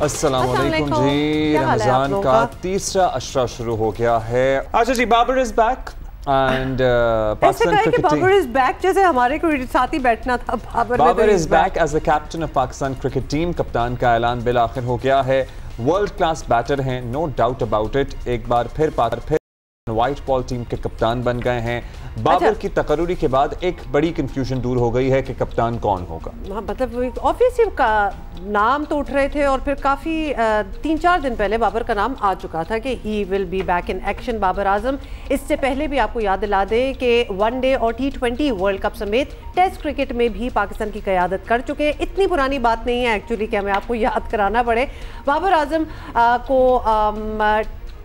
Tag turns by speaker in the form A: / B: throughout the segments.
A: अस्सलामुअलैकुम जी। रमजान का तीसरा अशरा शुरू हो गया है। अच्छा जी, Babar is back and Pakistan cricket team,
B: Babar is back जैसे हमारे कोई साथ ही बैठना था।
A: Babar is back as the captain of Pakistan cricket team. कप्तान का ऐलान बिल आखिर हो गया है। वर्ल्ड क्लास बैटर हैं, नो डाउट अबाउट इट। एक बार फिर व्हाइट बॉल टीम के कप्तान बन गए हैं। बाबर की तकर्रुरी के बाद एक बड़ी कंफ्यूजन दूर हो गई है कि कप्तान कौन होगा।
B: हाँ, मतलब ऑब्वियसली नाम तो उठ रहे थे और फिर काफ़ी 3-4 दिन पहले बाबर का नाम आ चुका था कि he will be back in action. Babar Azam इससे पहले भी आपको याद दिला दें कि वनडे और T20 वर्ल्ड कप समेत टेस्ट क्रिकेट में भी पाकिस्तान की क़यादत कर चुके हैं। इतनी पुरानी बात नहीं है एक्चुअली कि हमें आपको याद कराना पड़े। बाबर आजम को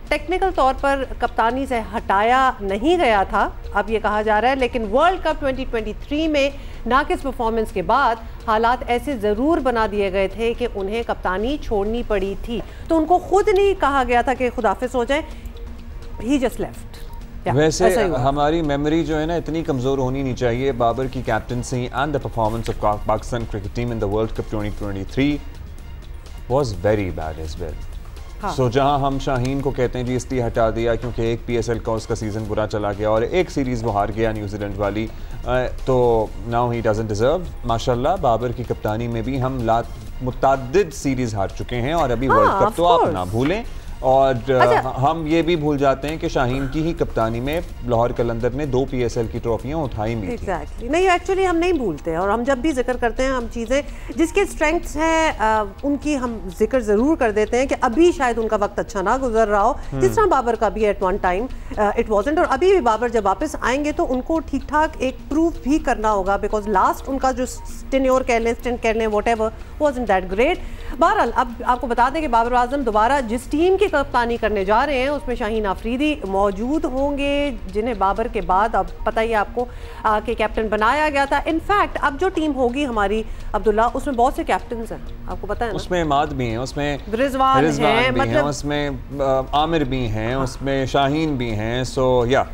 B: टेक्निकल तौर पर कप्तानी से हटाया नहीं गया था, अब ये कहा जा रहा है, लेकिन वर्ल्ड कप 2023 में नाकिस परफॉर्मेंस के बाद हालात ऐसे ज़रूर बना दिए गए थे कि उन्हें कप्तानी छोड़नी पड़ी थी। तो उनको खुद नहीं कहा गया था कि खुदाफिज हो जाए, ही जस्ट लेफ्ट।
A: वैसे हमारी मेमोरी जो है ना इतनी कमज़ोर होनी नहीं चाहिए। बाबर की captaincy and the performance of Pakistan cricket team in the world cup 2023 was very bad as well. So जहां हम शाहीन को कहते हैं जी इसलिए हटा दिया क्योंकि एक PSL का उसका सीज़न बुरा चला गया और एक सीरीज़ वो हार गया न्यूजीलैंड वाली, तो नाउ ही डजंट डिजर्व। माशाल्लाह बाबर की कप्तानी में भी हम मुतअद्दिद सीरीज़ हार चुके हैं और अभी वर्ल्ड कप तो आप ना भूलें। और हम ये भी भूल जाते हैं कि शाहीन की ही कप्तानी में लाहौर कलंदर ने 2 PSL की ट्रॉफियां उठाई भी
B: थी। नहीं, एक्चुअली हम नहीं भूलते और हम जब भी जिक्र करते हैं हम चीज़ें जिसके स्ट्रेंथ्स हैं उनकी हम जिक्र ज़रूर कर देते हैं कि अभी शायद उनका वक्त अच्छा ना गुजर रहा हो, जिस तरह बाबर का भी at one time it wasn't. और अभी भी बाबर जब वापस आएंगे तो उनको ठीक ठाक एक प्रूफ भी करना होगा, बिकॉज लास्ट उनका जो टेन्योर कह लें, स्टेंट कह लें, व्हाटएवर, वाज़न्ट दैट ग्रेट। बहरहाल अब आपको बता दें कि बाबर आजम दोबारा जिस टीम की कप्तानी करने जा रहे हैं उसमें शाहीन आफरीदी मौजूद होंगे, जिन्हें बाबर के बाद अब पता ही आपको कि कैप्टन बनाया गया था। इनफैक्ट अब जो टीम होगी हमारी अब्दुल्ला, उसमें बहुत से कैप्टन हैं, आपको पता है ना? उसमें
A: इमाद भी हैं, उसमें
B: रिजवान हैं,
A: मतलब उसमें आमिर भी हैं, उसमें शाहीन भी हैं। सो या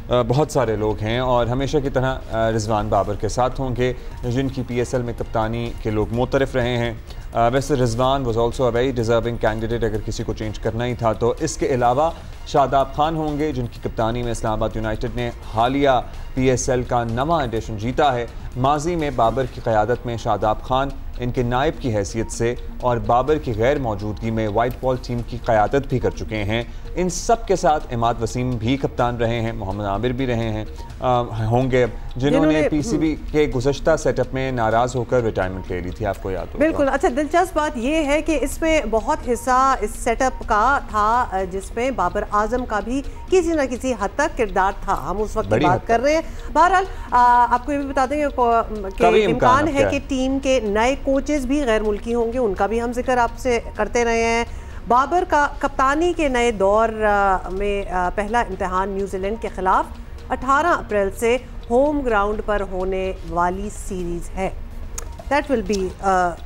A: बहुत सारे लोग हैं और हमेशा की तरह रिजवान बाबर के साथ होंगे, जिनकी PSL में कप्तानी के लोग मुतरफ रहे हैं। वैसे Rizwan was also a very deserving candidate अगर किसी को चेंज करना ही था तो। इसके अलावा शादाब खान होंगे, जिनकी कप्तानी में इस्लामाबाद यूनाइटेड ने हालिया PSL का नवा एडिशन जीता है। माजी में बाबर की क़यादत में शादाब खान इनके नायब की हैसियत से और बाबर की गैर मौजूदगी में वाइट बॉल टीम की क़यादत भी कर चुके हैं। इन सब के साथ इमाद वसीम भी कप्तान रहे हैं, मोहम्मद आमिर भी रहे हैं, होंगे, जिन्होंने PCB के गुज़श्ता सेटअप में नाराज़ होकर रिटायरमेंट ले ली थी, आपको याद होगा।
B: बिल्कुल। अच्छा, दिलचस्प बात यह है कि इसमें बहुत हिस्सा इस सेटअप का था जिसमें बाबर आजम का भी किसी न किसी हद तक किरदार था। हम उस वक्त बात कर रहे हैं। बहरहाल आपको ये भी बता दें कि इम्कान है कि टीम के नए कोचेस भी गैर मुल्की होंगे, उनका भी हम जिक्र आपसे करते रहे हैं। बाबर का कप्तानी के नए दौर में पहला इम्तिहान न्यूजीलैंड के खिलाफ 18 अप्रैल से होम ग्राउंड पर होने वाली सीरीज है। That will be,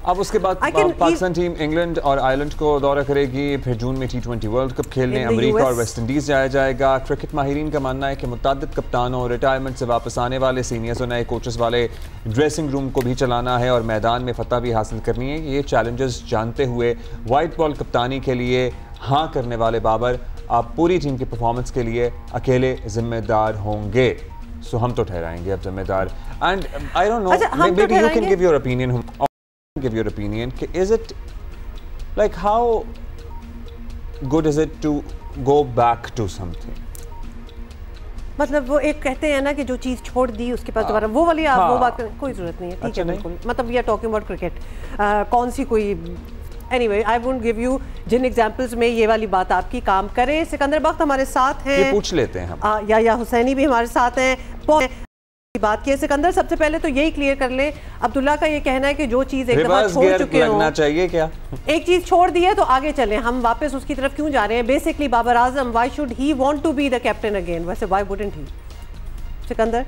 A: अब उसके बाद पाकिस्तान टीम इंग्लैंड और आयरलैंड को दौरा करेगी, फिर जून में T20 वर्ल्ड कप खेलने अमेरिका और वेस्ट इंडीज़ जाया जाएगा। क्रिकेट माहिरीन का मानना है कि मुतअद्दिद कप्तानों, रिटायरमेंट से वापस आने वाले सीनियर्स और नए कोचेस वाले ड्रेसिंग रूम को भी चलाना है और मैदान में फतह भी हासिल करनी है। ये चैलेंजेस जानते हुए वाइट बॉल कप्तानी के लिए हाँ करने वाले बाबर आप पूरी टीम की परफॉर्मेंस के लिए अकेले जिम्मेदार होंगे। सो हम तो ठहराएंगे अब जिम्मेदार। And I don't know, maybe you can give your opinion, give your opinion कि is it like how good is it to go back to something?
B: मतलब वो एक कहते हैं ना कि जो चीज़ छोड़ दी उसके पास दोबारा वो वाली वो बात करने कोई ज़रूरत नहीं है। ठीक है, बिल्कुल। मतलब we are talking about cricket, कौन सी कोई anyway I won't give you जिन एग्जांपल्स में ये वाली बात आपकी काम करे। सिकंदर बख्त हमारे साथ हैं,
A: ये पूछ लेते हैं हम।
B: या हुसैनी भी हमारे साथ हैं। बात की सिकंदर, सबसे पहले तो यही क्लियर कर ले, अब्दुल्ला का ये कहना है कि जो चीज़ एक दफा छोड़ चुके हो
A: चाहिए क्या,
B: एक चीज़ छोड़ दी है तो आगे चलें, हम वापस उसकी तरफ क्यों जा रहे हैं? Basically Babar Azam, why should he want to be the captain again? वैसे व्हाई वुडंट ही? सिकंदर,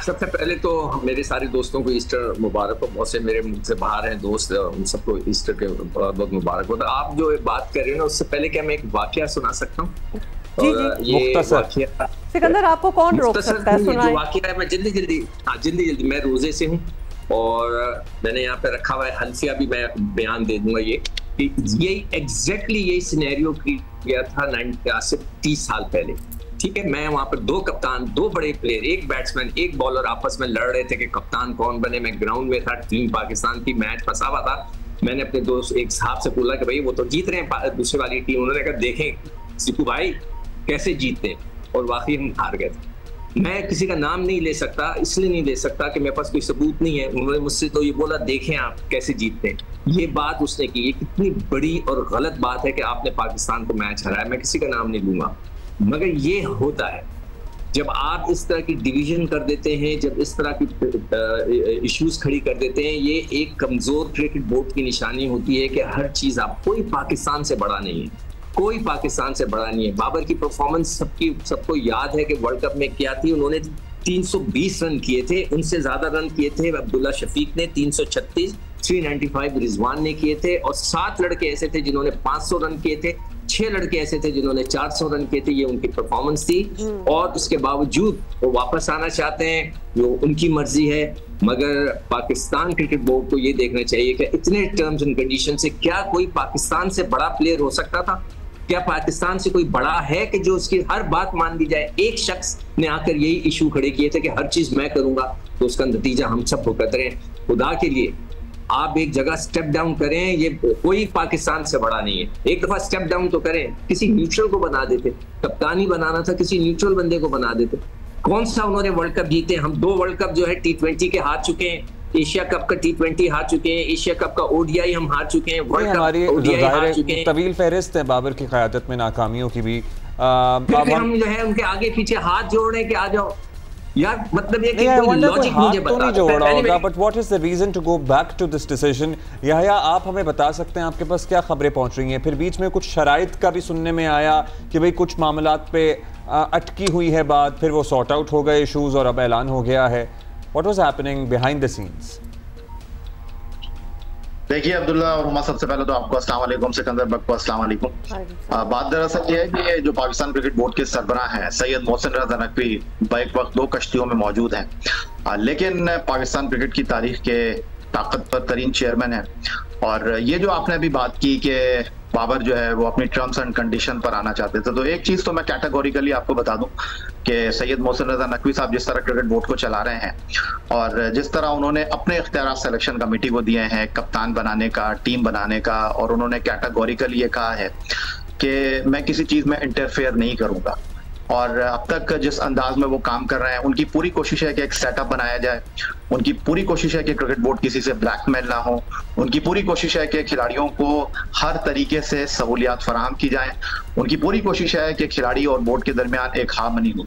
C: सबसे पहले तो मेरे सारे दोस्तों को ईस्टर मुबारक हो। बहुत से मेरे मुझसे बाहर हैं दोस्त, उन सबको ईस्टर के बहुत मुबारक हो। तो आप जो बात कर रहे हैं ना, उससे पहले क्या मैं एक वाकया सुना सकता हूँ?
B: जी जी, ये सिकंदर आपको कौन रोक सकता है?
C: सुनाइए। वाकया है, मैं जल्दी मैं रोजे से हूँ और मैंने यहाँ पे रखा हुआ है हल्फिया भी, मैं बयान दे दूंगा। ये यही एग्जैक्टली यही सिनेरियो किया था 30 साल पहले। ठीक है, मैं वहां पर 2 कप्तान, 2 बड़े प्लेयर, 1 बैट्समैन 1 बॉलर आपस में लड़ रहे थे कि कप्तान कौन बने। मैं ग्राउंड में था, टीम पाकिस्तान की, मैच फंसा हुआ था। मैंने अपने दोस्त एक साहब से बोला कि भाई वो तो जीत रहे हैं दूसरे वाली टीम। उन्होंने कहा देखें सिपू भाई कैसे जीतते हैं, और वाकई हम हार गए थे। मैं किसी का नाम नहीं ले सकता, इसलिए नहीं ले सकता कि मेरे पास कोई सबूत नहीं है। उन्होंने मुझसे तो ये बोला देखें आप कैसे जीतते हैं, ये बात उसने की। ये कितनी बड़ी और गलत बात है कि आपने पाकिस्तान को मैच हराया। मैं किसी का नाम नहीं लूंगा, मगर ये होता है जब आप इस तरह की डिवीजन कर देते हैं, जब इस तरह की इश्यूज खड़ी कर देते हैं। ये एक कमजोर क्रिकेट बोर्ड की निशानी होती है कि हर चीज आप, कोई पाकिस्तान से बड़ा नहीं है, कोई पाकिस्तान से बड़ा नहीं है। बाबर की परफॉर्मेंस सबको याद है कि वर्ल्ड कप में क्या थी। उन्होंने 320 रन किए थे, उनसे ज्यादा रन किए थे अब्दुल्ला शफीक ने 336, 395 रिजवान ने किए थे, और 7 लड़के ऐसे थे जिन्होंने 500 रन किए थे, 6 लड़के ऐसे थे जिन्होंने 400 रन किए थे। ये उनकी परफॉर्मेंस थी, और उसके बावजूद वो वापस आना चाहते हैं, वो उनकी मर्जी है। मगर पाकिस्तान क्रिकेट बोर्ड को ये देखना चाहिए कि इतने टर्म्स एंड कंडीशन से क्या कोई पाकिस्तान से बड़ा प्लेयर हो सकता था? क्या पाकिस्तान से कोई बड़ा है कि जो उसकी हर बात मान ली जाए? एक शख्स ने आकर यही इशू खड़े किए थे कि हर चीज मैं करूंगा, तो उसका नतीजा हम सब भुगत रहे हैं। खुदा के लिए आप एक जगह स्टेप डाउन करें, ये कोई पाकिस्तान से बड़ा नहीं है। एक दफा स्टेप डाउन तो करें, किसी न्यूट्रल को बना देते। कप्तानी बनाना था, किसी न्यूट्रल बंदे को बना देते। कौन सा उन्होंने वर्ल्ड कप जीते? हम 2 वर्ल्ड कप जो है T20 के हार चुके हैं, एशिया कप का T20 हार चुके हैं, एशिया कप का ODI हम हार चुके हैं, वर्ल्ड कप ODI हार चुके हैं।
A: तवील फहरिस्त है बाबर की क़यादत में नाकामियों की भी।
C: फिर हम जो है उनके आगे पीछे हाथ जोड़ रहे हैं कि आ जाओ यार। मतलब ये कि कोई लॉजिक मुझे बता,
A: नहीं जोड़ा होगा, but what is the reason to go back to this decision? या आप हमें बता सकते हैं आपके पास क्या खबरें पहुंच रही हैं? फिर बीच में कुछ शराइत का भी सुनने में आया कि भाई कुछ मामलात पे अटकी हुई है बात, फिर वो सॉर्ट आउट हो गए इशूज और अब ऐलान हो गया है। What was happening behind the scenes?
D: देखिए अब्दुल्ला और उमा, सबसे पहले तो आपको अस्सलाम वालेकुम, सिकंदर बक को अस्सलाम वालेकुम। बात दरअसल ये है कि जो पाकिस्तान क्रिकेट बोर्ड के सरबराह हैं सैयद मोहसिन रज़ा नकवी बैक वक्त 2 कश्तियों में मौजूद हैं, लेकिन पाकिस्तान क्रिकेट की तारीख के ताकतवर तरीन चेयरमैन है। और ये जो आपने अभी बात की कि बाबर जो है वो अपनी टर्म्स एंड कंडीशन पर आना चाहते थे, तो एक चीज तो मैं कैटेगोरिकली आपको बता दूं कि सैयद मोहसिन रज़ा नकवी साहब जिस तरह क्रिकेट बोर्ड को चला रहे हैं और जिस तरह उन्होंने अपने इख्तियारात सिलेक्शन कमेटी को दिए हैं कप्तान बनाने का, टीम बनाने का, और उन्होंने कैटेगोरिकली ये कहा है कि मैं किसी चीज में इंटरफेयर नहीं करूंगा। और अब तक जिस अंदाज में वो काम कर रहे हैं, उनकी पूरी कोशिश है कि एक सेटअप बनाया जाए, उनकी पूरी कोशिश है कि क्रिकेट बोर्ड किसी से ब्लैकमेल ना हो, उनकी पूरी कोशिश है कि खिलाड़ियों को हर तरीके से सहूलियात फराहम की जाए, उनकी पूरी कोशिश है कि खिलाड़ी और बोर्ड के दरमियान एक हार्मनी हो।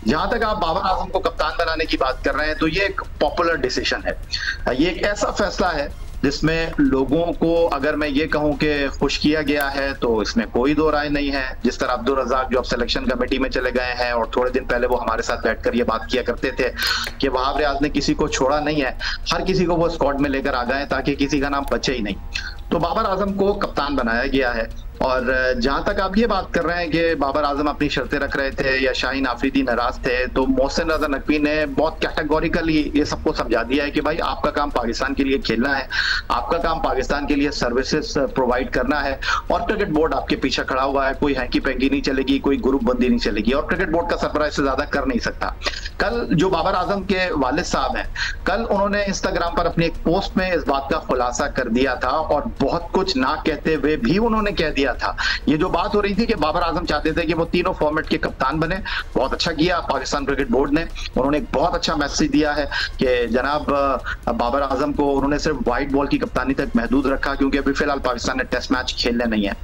D: जहां तक आप बाबर आजम को कप्तान बनाने की बात कर रहे हैं, तो ये एक पॉपुलर डिसीजन है, ये एक ऐसा फैसला है जिसमें लोगों को अगर मैं ये कहूं कि खुश किया गया है तो इसमें कोई दो राय नहीं है। जिस तरह अब्दुल रज़ाक जो अब सिलेक्शन कमेटी में चले गए हैं और थोड़े दिन पहले वो हमारे साथ बैठकर ये बात किया करते थे कि वहाब रियाज ने किसी को छोड़ा नहीं है, हर किसी को वो स्क्वाड में लेकर आ गए ताकि किसी का नाम बचे ही नहीं। तो बाबर आजम को कप्तान बनाया गया है। और जहां तक आप ये बात कर रहे हैं कि बाबर आजम अपनी शर्तें रख रहे थे या शाहीन आफरीदी नाराज थे, तो मोहसिन रज़ा नकवी ने बहुत कैटेगोरिकली ये सबको समझा दिया है कि भाई आपका काम पाकिस्तान के लिए खेलना है, आपका काम पाकिस्तान के लिए सर्विसेज प्रोवाइड करना है, और क्रिकेट बोर्ड आपके पीछे खड़ा हुआ है। कोई हैंकी पैंकी नहीं चलेगी, कोई ग्रुप बंदी नहीं चलेगी, और क्रिकेट बोर्ड का सरबराह इससे ज्यादा कर नहीं सकता। कल जो बाबर आजम के वालिद साहब हैं, कल उन्होंने इंस्टाग्राम पर अपनी एक पोस्ट में इस बात का खुलासा कर दिया था, और बहुत कुछ ना कहते हुए भी उन्होंने कह दिया था। ये जो बात हो रही थी कि बाबर आजम चाहते थे कि वो तीनों फॉर्मेट के कप्तान बने, बहुत अच्छा किया पाकिस्तान क्रिकेट बोर्ड ने। उन्होंने एक बहुत अच्छा मैसेज दिया है कि जनाब बाबर आजम को उन्होंने सिर्फ व्हाइट बॉल की कप्तानी तक महदूद रखा, क्योंकि अभी फिलहाल पाकिस्तान ने टेस्ट मैच खेलने नहीं है।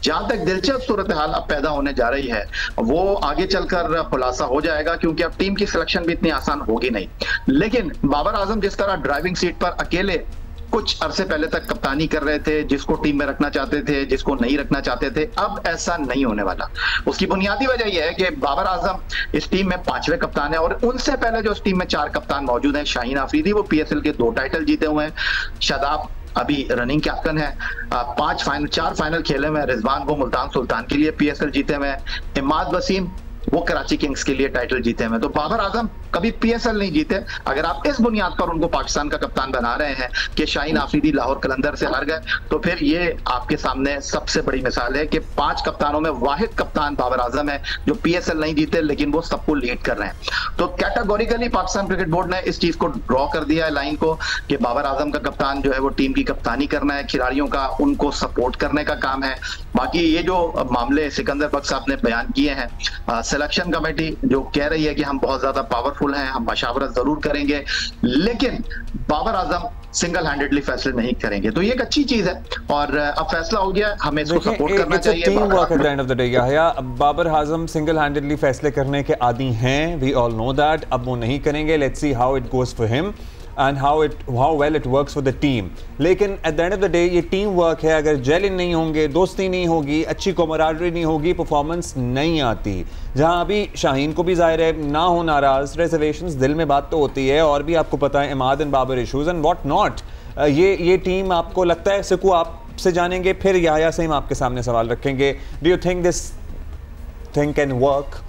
D: जहां तक दिलचस्प सूरत हाल अब पैदा होने जा रही है वो आगे चलकर खुलासा हो जाएगा, क्योंकि अब टीम की सिलेक्शन भी इतनी आसान होगी नहीं। लेकिन बाबर आजम जिस तरह ड्राइविंग सीट पर अकेले कुछ अरसे पहले तक कप्तानी कर रहे थे, जिसको टीम में रखना चाहते थे, जिसको नहीं रखना चाहते थे, अब ऐसा नहीं होने वाला। उसकी बुनियादी वजह यह है कि बाबर आजम इस टीम में 5वें कप्तान है, और उनसे पहले जो इस टीम में 4 कप्तान मौजूद हैं, शाहीन आफरीदी वो PSL के 2 टाइटल जीते हुए हैं, शादाब अभी रनिंग कैप्टन है, 4 फाइनल खेले हुए हैं, रिजवान वो मुल्तान सुल्तान के लिए PSL जीते हुए हैं, इमाद वसीम वो कराची किंग्स के लिए टाइटल जीते हैं। तो बाबर आजम कभी PSL नहीं जीते। अगर आप इस बुनियाद पर उनको पाकिस्तान का कप्तान बना रहे हैं कि शाहीन आफरीदी लाहौर कलंदर से हार गए, तो फिर ये आपके सामने सबसे बड़ी मिसाल है कि 5 कप्तानों में वाहिद कप्तान बाबर आजम है जो PSL नहीं जीते, लेकिन वो सबको लीड कर रहे हैं। तो कैटेगोरिकली पाकिस्तान क्रिकेट बोर्ड ने इस चीज को ड्रॉ कर दिया है लाइन को कि बाबर आजम का कप्तान जो है वो टीम की कप्तानी करना है, खिलाड़ियों का उनको सपोर्ट करने का काम है। बाकी ये जो मामले सिकंदर बख्श साहब ने बयान किए हैं, सिलेक्शन कमेटी जो कह रही है कि हम बहुत ज्यादा पावरफुल हैं, हम मशावरत जरूर करेंगे, लेकिन बाबर आजम सिंगल हैंडेडली फैसले नहीं करेंगे, तो ये एक अच्छी चीज है। और अब फैसला हो गया, हमें इसको सपोर्ट करना चाहिए।
A: Team work at the end of the day. Yahya, Babar Azam singlehandedly फैसले करने के आदी हैं, वी ऑल नो दैट। अब वो नहीं करेंगे, let's see how it goes for him and how well it works for the team। लेकिन at the end of the day ये टीम वर्क है, अगर जेल नहीं होंगे, दोस्ती नहीं होगी, अच्छी कमराडरी नहीं होगी, परफॉर्मेंस नहीं आती। जहां अभी शाहीन को भी जाहिर है ना हो नाराज, रिजर्वेशंस, दिल में बात तो होती है, और भी आपको पता है Imad and Babar issues and what not. ये टीम आपको लगता है, सिकू आपसे जानेंगे, फिर याहिया से हम आपके सामने सवाल रखेंगे, do you think this thing can work?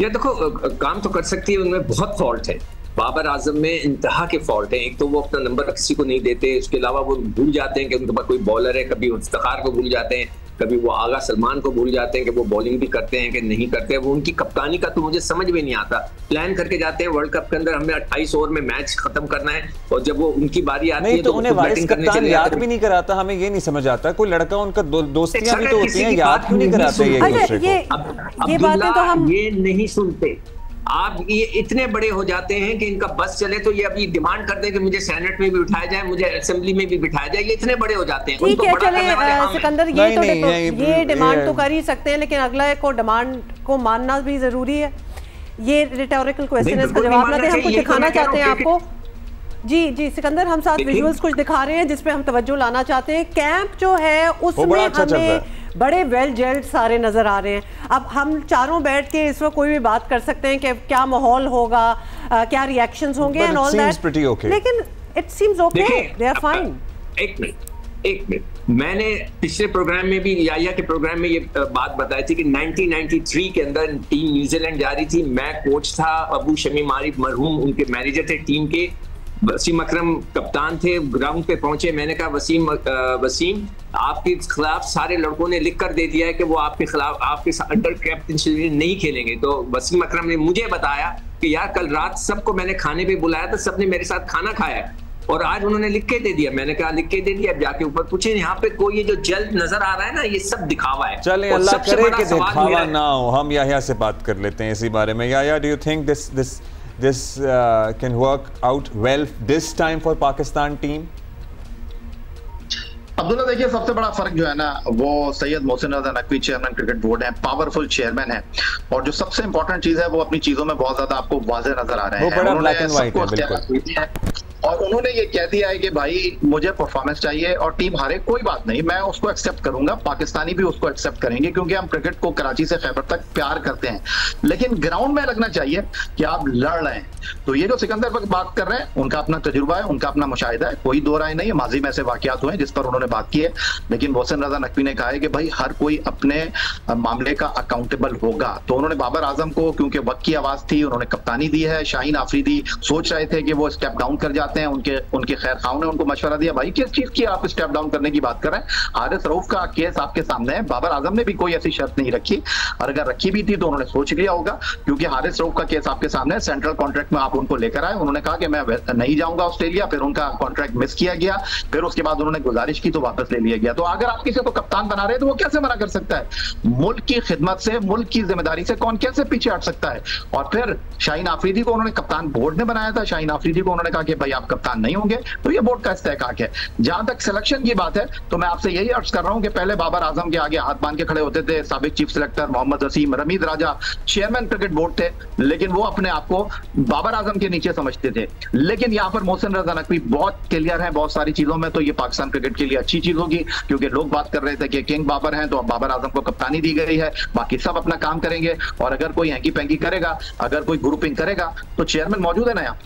C: ये देखो, काम तो कर सकती है, उनमें बहुत फॉल्ट है। बाबर आजम में इंतहा के फॉल्ट हैं। एक तो वो अपना नंबर किसी को नहीं देते, उसके अलावा वो भूल जाते हैं कि उनके पास कोई बॉलर है, कभी इफ्तिखार को भूल जाते हैं, कभी वो आगा सलमान को भूल जाते हैं कि वो बॉलिंग भी करते हैं कि नहीं करते। वो उनकी कप्तानी का तो मुझे समझ में नहीं आता। प्लान करके जाते हैं वर्ल्ड कप के अंदर हमें 28 ओवर में मैच खत्म करना है, और जब वो उनकी बारी आती है
A: तो उन्हें वाइस कप्तान याद भी नहीं कराता। हमें ये नहीं समझ आता, कोई लड़का उनका दोस्तियां भी तो होती हैं, याद क्यों नहीं कराते
B: ये बातें तो हम
C: ये नहीं सुनते। आप ये इतने बड़े हो जाते हैं कि इनका बस चले तो ये अभी डिमांड करते हैं कि मुझे सेनेट में भी बिठाया जाए, मुझे असेंबली में भी बिठाया जाए। ये इतने बड़े हो जाते हैं।
B: ठीक है, चले सिकंदर, ये डिमांड तो कर ही सकते हैं, लेकिन अगला को डिमांड को मानना भी जरूरी है। ये रिटोरिकल क्वेश्चन है, इसका जवाब ना दें। हम कुछ दिखाना चाहते हैं आपको। जी सिकंदर, हम साथ विजुअल्स कुछ दिखा रहे हैं जिसपे हम तवज्जो लाना चाहते हैं। कैंप जो है उसमें हमें बड़े वेल जेल्ड सारे नजर आ रहे हैं। अब हम चारों बैठ के इस वक्त कोई भी बात कर सकते हैं कि क्या माहौल होगा, क्या रिएक्शंस होंगे एंड ऑल दैट, लेकिन it seems okay, they are fine.
C: एक मिनट, मैंने पिछले प्रोग्राम में भी, याहिया के प्रोग्राम में ये बात बताई थी कि 1993 के अंदर टीम न्यूजीलैंड जा रही थी, मैं कोच था, अबू शमीम आरिफ मरहूम उनके मैनेजर थे टीम के, वसीम अकरम कप्तान थे। ग्राउंड पे पहुंचे, मैंने कहा वसीम आपके खिलाफ सारे लड़कों ने लिख कर दे दिया है कि वो आपके खिलाफ आपके अंडर कैप्टन नहीं खेलेंगे। तो वसीम अकरम ने मुझे बताया कि यार कल रात सबको मैंने खाने पे बुलाया था, सबने मेरे साथ खाना खाया है, और आज उन्होंने लिख के दे दिया। मैंने कहा लिख के दे दिया, अब जाके ऊपर पूछे। यहाँ पे कोई ये जो जल्द नजर आ रहा है ना, ये सब दिखावा है।
A: चलें, अल्लाह करे कि दिखावा ना हो। हम याहिया से बात कर लेते हैं इसी बारे में। Yahya, do you think this can work out well this time for Pakistan team?
D: Abdullah, देखिए सबसे बड़ा फर्क जो है ना वो सैयद मोहसिन रज़ा नकवी चेयरमैन क्रिकेट बोर्ड है, पावरफुल चेयरमैन है, और जो सबसे इंपॉर्टेंट चीज है वो अपनी चीजों में बहुत ज्यादा आपको वाज़ेह नजर आ रहे हैं।
A: बड़ा ब्लैक एंड व्हाइट है, बिल्कुल।
D: और उन्होंने ये कह दिया है कि भाई मुझे परफॉर्मेंस चाहिए, और टीम हारे कोई बात नहीं, मैं उसको एक्सेप्ट करूंगा, पाकिस्तानी भी उसको एक्सेप्ट करेंगे, क्योंकि हम क्रिकेट को कराची से खैबर तक प्यार करते हैं। लेकिन ग्राउंड में लगना चाहिए कि आप लड़ रहे हैं। तो ये जो सिकंदर पर बात कर रहे हैं, उनका अपना तजुर्बा है, उनका अपना मुशाहिदा है, कोई दो राय नहीं है। माजी में ऐसे वाकयात हुए जिस पर उन्होंने बात की है, लेकिन मोहसिन रज़ा नकवी ने कहा है कि भाई हर कोई अपने मामले का अकाउंटेबल होगा। तो उन्होंने बाबर आजम को, क्योंकि वक्त की आवाज थी, उन्होंने कप्तानी दी है। शाहीन आफरीदी सोच रहे थे कि वो स्टेप डाउन कर जाते हैं, उनके खैर खाओं ने उनको मशवरा दिया, भाई किस चीज की आप स्टेप डाउन करने की बात कर रहे हैं, हारिस रऊफ का केस आपके सामने है। बाबर आजम ने भी कोई ऐसी शर्त नहीं रखी, और अगर रखी भी थी तो उन्होंने सोच लिया होगा, क्योंकि हारिस रऊफ का केस आपके सामने है। सेंट्रल कॉन्ट्रैक्ट में आप उनको लेकर आए, उन्होंने कहा कि मैं नहीं जाऊंगा ऑस्ट्रेलिया, फिर उनका कॉन्ट्रैक्ट मिस किया गया, फिर उसके बाद उन्होंने गुजारिश की तो वापस ले लिया गया। तो अगर आप किसी को कप्तान बना रहे हैं तो वो कैसे मना कर सकता है? मुल्क की खिदमत से, मुल्क की जिम्मेदारी से कौन कैसे पीछे हट सकता है? और फिर शाहीन आफरीदी को उन्होंने कप्तान बोर्ड ने बनाया था, शाहीन आफरीदी को उन्होंने कहा कि भाई आप कप्तान नहीं होंगे, तो ये बोर्ड का इस्तेहकाक है। जहां तक सिलेक्शन की बात है तो मैं आपसे यही अर्ज कर रहा हूं कि पहले बाबर आजम के आगे हाथ बांध के खड़े होते थे साबिक चीफ सिलेक्टर मोहम्मद वसीम, रमीद राजा चेयरमैन क्रिकेट बोर्ड थे, लेकिन वो अपने आप को बाबर आजम के नीचे समझते थे। लेकिन यहाँ पर मोहसिन रज़ा नकवी बहुत क्लियर है बहुत सारी चीजों में, तो ये पाकिस्तान क्रिकेट के लिए अच्छी चीज होगी, क्योंकि लोग बात कर रहे थे कि किंग बाबर हैं, तो अब बाबर आजम को कप्तानी दी गई है, बाकी सब अपना काम करेंगे, और अगर कोई हैंकी पैंकी करेगा, अगर कोई ग्रुपिंग करेगा तो चेयरमैन मौजूद है ना यहाँ।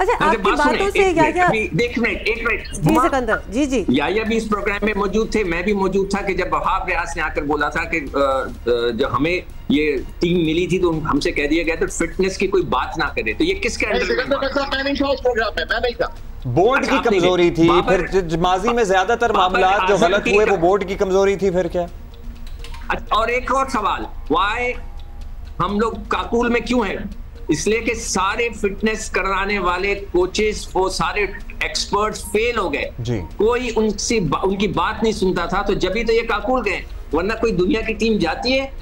B: अच्छा, आपकी बातों से याया
C: एक मिनट
B: जी सिकंदर जी
C: याया भी इस प्रोग्राम में मौजूद थे, मैं भी मौजूद था कि जब वहाब रियाज ने आकर बोला था कि जब हमें ये टीम मिली थी तो हमसे कह दिया गया था फिटनेस की कोई बात ना करे, तो ये किसके अंडर
D: मैं नहीं था उस प्रोग्राम में, मैं नहीं था।
A: बोर्ड की कमजोरी थी, फिर माजी में ज्यादातर मामला जो गलत हुए वो बोर्ड की कमजोरी थी, फिर क्या?
C: और एक और सवाल, वाई हम लोग काकुल में क्यों हैं? इसलिए कि सारे फिटनेस कराने वाले कोचेस, वो सारे एक्सपर्ट्स फेल हो गए, कोई उनकी बात नहीं सुनता था, तो जब भी तो ये काकुल गए, वरना कोई दुनिया की टीम जाती है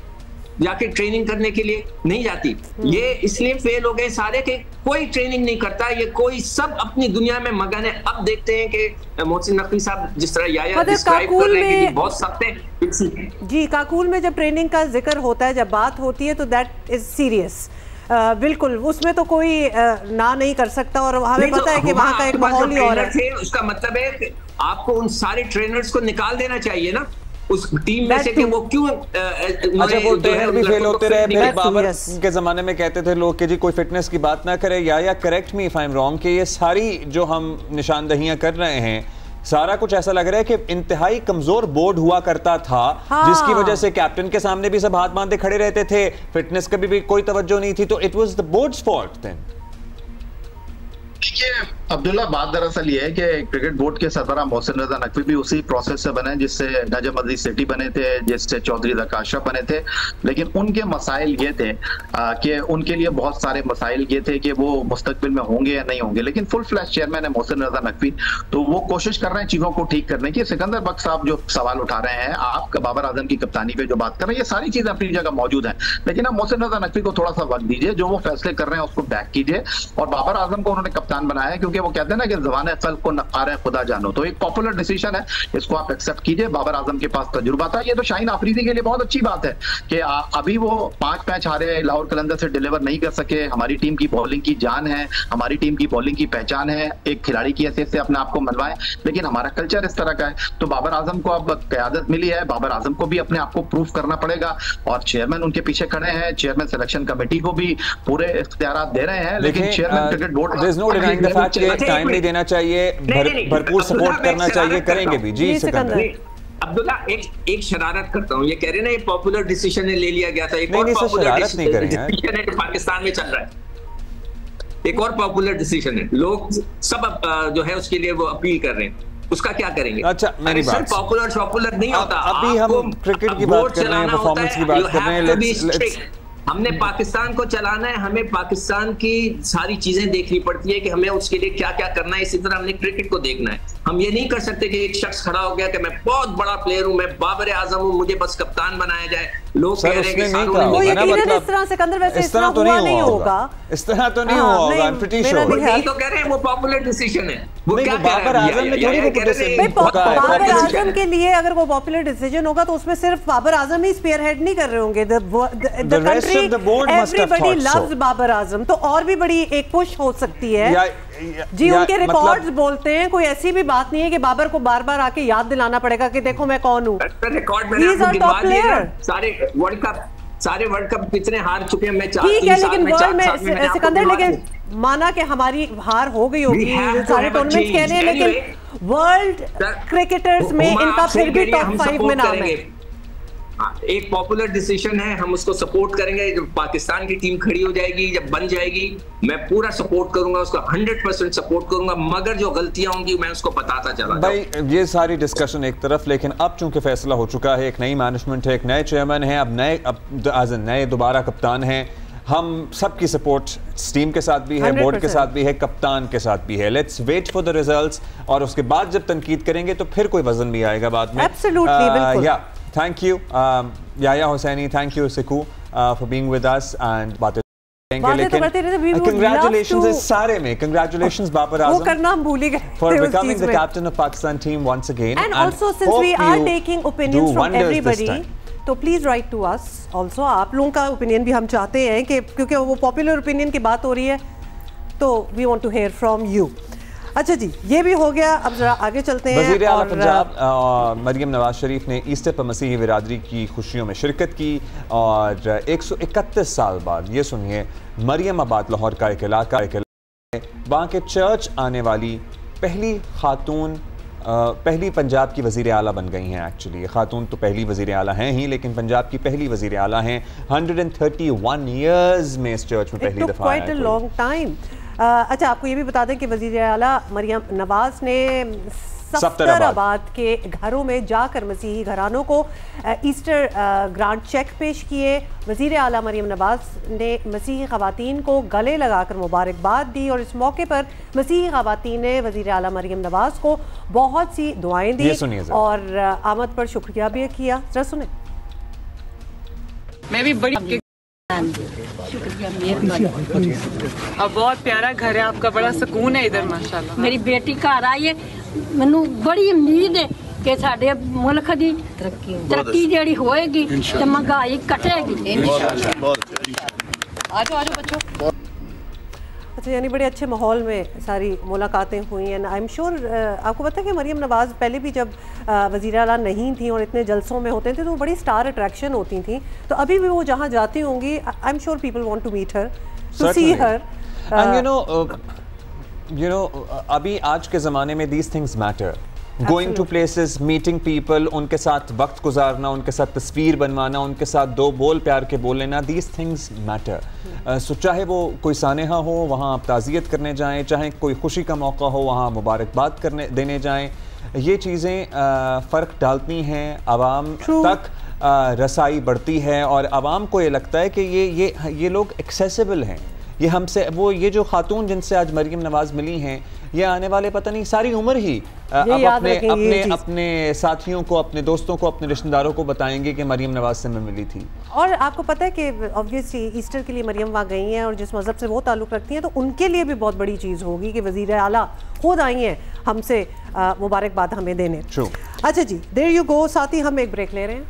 C: जाके ट्रेनिंग करने के लिए? नहीं जाती। ये इसलिए फेल हो गए सारे के कोई ट्रेनिंग नहीं करता, ये कोई सब अपनी दुनिया में मगन है। अब देखते हैं कि मोहसिन नकवी साहब जिस तरह याया डिस्क्राइब कर रहे हैं कि बहुत सख्त है
B: जी, काकुल में जब ट्रेनिंग का जिक्र होता है, जब बात होती है तो दैट इज सीरियस, बिल्कुल उसमें तो कोई ना नहीं कर सकता, और हमें पता है कि वहाँ का एक माहौल ही और है।
C: उसका मतलब है कि आपको उन सारे ट्रेनर्स को निकाल देना चाहिए ना उस टीम में से कि वो क्यों
A: अच्छा वो ट्रेनर भी फेल होते रहे। फिर बाबर के जमाने में कहते थे लोग कि जी कोई फिटनेस की बात ना करे, या correct me if I am wrong, कि ये सारी जो हम निशानदहियां कर रहे हैं सारा कुछ ऐसा लग रहा है कि इंतहाई कमजोर बोर्ड हुआ करता था, जिसकी वजह से कैप्टन के सामने भी सब हाथ बांधे खड़े रहते थे, फिटनेस कभी भी कोई तवज्जो नहीं थी, तो it was the board's fault then.
D: देखिए अब्दुल्ला, बात दरअसल ये है कि क्रिकेट बोर्ड के सरबराह मोहसिन रजा नकवी भी उसी प्रोसेस से बने जिससे नजम अजीज सेठी बने थे, जिससे चौधरी ज़का अशरफ बने थे, लेकिन उनके मसाइल ये थे कि उनके लिए बहुत सारे मसाइल ये थे कि वो मुस्तकबिल में होंगे या नहीं होंगे, लेकिन फुल फ्लैश चेयरमैन है मोहसिन रजा नकवी, तो वो कोशिश कर रहे हैं चीजों को ठीक करने की। सिकंदर बख्श साहब जो सवाल उठा रहे हैं, आप बाबर आजम की कप्तानी पे जो बात कर रहे हैं, ये सारी चीजें अपनी जगह मौजूद है, लेकिन आप मोहसिन रजा नकवी को थोड़ा सा वक्त दीजिए, जो वो फैसले कर रहे हैं उसको बैक कीजिए। और बाबर आजम को उन्होंने कप्तान बनाया क्योंकि वो कहते हैं ना कि ज़बान क़ल्ब को नक़ार खुदा जानो, तो एक पॉपुलर डिसीजन है, इसको आप एक्सेप्ट कीजिए। बाबर आजम के पास तजुर्बा था, ये तो शाहीन आफरीदी के लिए बहुत अच्छी बात है कि अभी वो 5 मैच हारे, लाहौर कलंदर से डिलीवर नहीं कर सके। हमारी टीम की बॉलिंग की जान है, हमारी टीम की बॉलिंग की पहचान है, एक खिलाड़ी की हैसियत से अपने आप को मनवाएं, लेकिन हमारा कल्चर इस तरह का है। तो बाबर आजम को अब क़यादत मिली है, बाबर आजम को भी अपने आप को प्रूफ करना पड़ेगा, और चेयरमैन उनके पीछे खड़े हैं, चेयरमैन सिलेक्शन कमेटी को भी पूरे इख्तियारात दे रहे हैं, लेकिन चेयरमैन क्रिकेट बोर्ड
A: टाइम नहीं देना चाहिए, भरपूर सपोर्ट करना चाहिए, करेंगे भी। जी सिकंदर।
C: अब्दुल्ला, एक शरारत करता हूँ, ये कह रहे हैं ना ये पॉपुलर डिसीजन ले लिया गया था, एक और पॉपुलर डिसीजन है पाकिस्तान में चल रहा है, एक और पॉपुलर डिसीजन है, लोग सब जो है उसके लिए वो अपील कर रहे हैं, उसका क्या करेंगे?
A: अच्छा मेरी बात,
C: पॉपुलर नहीं होता।
A: अभी हम क्रिकेट की बात कर रहे हैं, परफॉर्मेंस की बात कर रहे हैं,
C: हमने पाकिस्तान को चलाना है, हमें पाकिस्तान की सारी चीजें देखनी पड़ती है कि हमें उसके लिए क्या क्या करना है, इसी तरह हमने क्रिकेट को देखना है। हम ये नहीं कर सकते कि एक शख्स खड़ा हो गया कि मैं बहुत बड़ा प्लेयर हूं, मैं बाबर आजम हूं, मुझे बस कप्तान बनाया जाए। लोग कह रहे हैं कि
B: इस तरह सिकंदर वैसे
A: इस तरह तो नहीं होगा, इस तरह तो नहीं होगा, आई एम प्रीटी श्योर।
C: यही तो कह रहे हैं, वो पॉपुलर डिसीजन है। वो क्या
A: बाबर आजम ने थोड़ी वो डिसीजन,
B: बाबर आजम के लिए अगर वो पॉपुलर डिसीजन होगा तो उसमें सिर्फ बाबर आजम ही स्पीयर हेड नहीं कर रहे होंगे, the country everybody loves Babar Azam, तो और भी बड़ी एक पुश हो सकती है जी। उनके रिकॉर्ड्स बोलते हैं, कोई ऐसी भी बात नहीं है कि बाबर को बार बार आके याद दिलाना पड़ेगा कि देखो मैं कौन हूँ।
C: सारे वर्ल्ड कप कितने हार चुके हैं, मैं
B: ठीक है, लेकिन वर्ल्ड में सिकंदर, लेकिन माना कि हमारी हार हो गई होगी सारे टूर्नामेंट्स कह रहे हैं, लेकिन वर्ल्ड क्रिकेटर्स में इनका फिर भी टॉप 5 में नाम है।
C: एक पॉपुलर डिसीजन है, हम उसको सपोर्ट करेंगे। जब पाकिस्तान की टीम खड़ी हो जाएगी, जब बन जाएगी, मैं पूरा सपोर्ट करूंगा, उसको 100% सपोर्ट करूंगा, मगर जो गलतियां होंगी मैं उसको बताता चला
A: भाई। ये सारी डिस्कशन एक तरफ, लेकिन अब चूंकि फैसला हो चुका है, एक नई मैनेजमेंट है, एक नए चेयरमैन है, अब नए दोबारा कप्तान हैं, हम सबकी सपोर्ट टीम के साथ भी है, बोर्ड के साथ भी है, कप्तान के साथ भी है। Let's wait for the results, और उसके बाद जब तनकीद करेंगे तो फिर कोई वजन भी आएगा बाद में।
B: एब्सोल्युटली, बिल्कुल।
A: Thank you, Yaya Hossaini. Thank you, Siku, for being with us and बातें लेकिन congratulations इस सारे में, congratulations बाबर आजम,
B: वो करना हम भूल ही गए,
A: for becoming the captain of Pakistan team once again,
B: and also since we are taking opinions from everybody, तो please write to us also. आप लोगों का ओपिनियन भी हम चाहते हैं कि क्योंकि वो पॉपुलर ओपिनियन की बात हो रही है, तो we want to hear from you. अच्छा जी, ये भी हो गया, अब जरा आगे चलते हैं।
A: वज़ीर आला पंजाब मरियम नवाज शरीफ ने ईस्टर पर मसीही बिरादरी की खुशियों में शिरकत की, और 131 साल बाद ये सुनिए मरियम आबाद लाहौर का एक इलाका वहाँ के चर्च आने वाली पहली खातून पहली पंजाब की वज़ीर आला बन गई हैं। एक्चुअली खातून तो पहली वज़ीर आला हैं ही, लेकिन पंजाब की पहली वज़ीर आला हैं। 131 ईयर्स में इस चर्च में पहली दफ़ा
B: क्वाइट अ लॉन्ग टाइम। अच्छा, आपको ये भी बता दें कि वज़ीर आला मरियम नवाज़ ने सफ्तराबाद के घरों में जाकर मसीही घरानों को ईस्टर ग्रांट चेक पेश किए। वज़ीर आला मरियम नवाज़ ने मसीही ख़वातीन को गले लगाकर मुबारकबाद दी और इस मौके पर मसीही ख़वातीन ने वज़ीर आला मरियम नवाज़ को बहुत सी दुआएं दी और आमद पर शुक्रिया भी किया। जरा सुने।
E: मैं भी बड़ी शुक्रिया, मेहरबानी। और बहुत प्यारा घर है आपका, बड़ा सुकून है इधर माशाल्लाह। मेरी बेटी घर आई है, मैनू बड़ी उम्मीद है कि साडे मुल्क दी तरक्की जेड़ी होएगी ते महंगाई घटेगी इंशाल्लाह। आजो बच्चों।
B: अच्छा, यानी बड़े अच्छे माहौल में सारी मुलाकातें हुई हैं। आई एम श्योर आपको पता है कि मरियम नवाज़ पहले भी जब वज़ीर आला नहीं थी और इतने जलसों में होते थे तो वो बड़ी स्टार अट्रैक्शन होती थी, तो अभी भी वो जहाँ जाती होंगी I am sure people want to meet her, to see her.
A: And you know अभी आज के ज़माने में these things matter. Going to places, meeting people, उनके साथ वक्त गुजारना, उनके साथ तस्वीर बनवाना, उनके साथ दो बोल प्यार के बोल लेना, दीज थिंग्स मैटर। सो चाहे वो कोई सानेहा हो वहाँ आप ताज़ियत करने जाएं, चाहे कोई खुशी का मौका हो वहाँ मुबारकबाद करने देने जाएं, ये चीज़ें फ़र्क डालती हैं, आवाम तक रसाई बढ़ती है और आवाम को ये लगता है कि ये लोग एक्सेसिबल हैं। ये हमसे वो ये जो खातून जिनसे आज मरियम नवाज़ मिली हैं, ये आने वाले पता नहीं सारी उम्र ही अपने साथियों को, अपने दोस्तों को, अपने रिश्तेदारों को बताएंगे कि मरियम नवाज़ से मैं मिली थी।
B: और आपको पता है कि ऑब्वियसली ईस्टर के लिए मरियम वहाँ गई हैं और जिस मज़हब से वो ताल्लुक़ रखती हैं, तो उनके लिए भी बहुत बड़ी चीज़ होगी कि वज़ीर आला खुद आई हैं हमसे मुबारकबाद हमें देने। अच्छा जी, देयर यू गो। साथ ही हम एक ब्रेक ले रहे हैं।